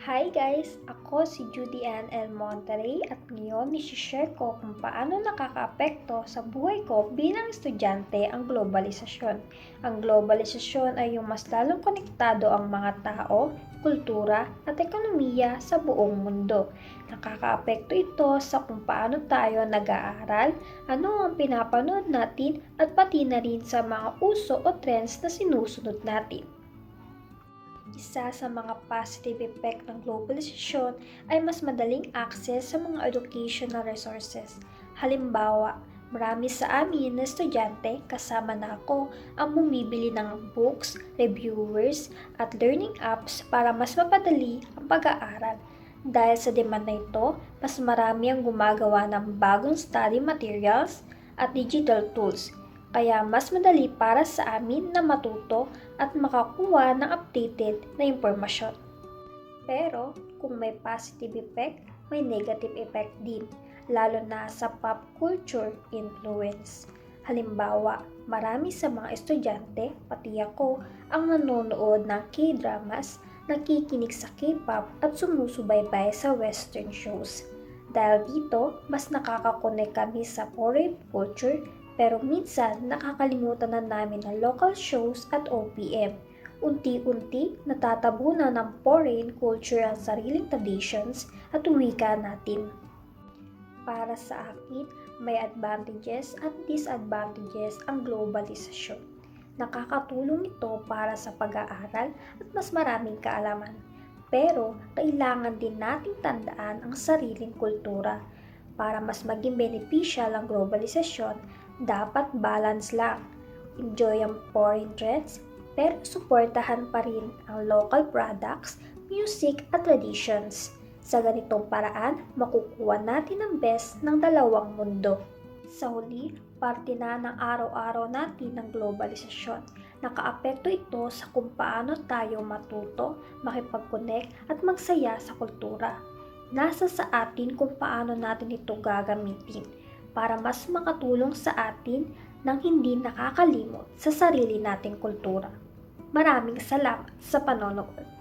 Hi guys! Ako si Judy Ann L. Monterey at ngayon i-share ko kung paano nakakaapekto sa buhay ko bilang estudyante ang globalisasyon. Ang globalisasyon ay yung mas lalong konektado ang mga tao, kultura at ekonomiya sa buong mundo. Nakakaapekto ito sa kung paano tayo nag-aaral, ano ang pinapanood natin at pati na rin sa mga uso o trends na sinusunod natin. Isa sa mga positive effect ng globalisasyon ay mas madaling access sa mga educational resources. Halimbawa, marami sa amin na estudyante kasama na ako ang bumibili ng books, reviewers, at learning apps para mas mapadali ang pag-aaral. Dahil sa demand na ito, mas marami ang gumagawa ng bagong study materials at digital tools. Kaya mas madali para sa amin na matuto at makakuha ng updated na impormasyon. Pero kung may positive effect, may negative effect din, lalo na sa pop culture influence. Halimbawa, marami sa mga estudyante, pati ako, ang nanonood ng K-dramas, nakikinig sa K-pop at sumusubaybay sa western shows. Dahil dito, mas nakakakonek kami sa foreign culture pero minsan nakakalimutan na namin ang local shows at OPM. Unti-unti natatabunan ng foreign culture ang sariling traditions at wika natin. Para sa akin, may advantages at disadvantages ang globalisasyon. Nakakatulong ito para sa pag-aaral at mas maraming kaalaman. Pero kailangan din nating tandaan ang sariling kultura. Para mas maging beneficial ang globalisasyon, dapat balance lang. Enjoy ang foreign trends, pero suportahan pa rin ang local products, music at traditions. Sa ganitong paraan, makukuha natin ang best ng dalawang mundo. Sa huli, parte na ng araw-araw natin ng globalisasyon. Nakaapekto ito sa kung paano tayo matuto, makipag-connect at magsaya sa kultura. Nasa sa atin kung paano natin ito gagamitin para mas makatulong sa atin nang hindi nakakalimot sa sarili nating kultura. Maraming salamat sa panonood.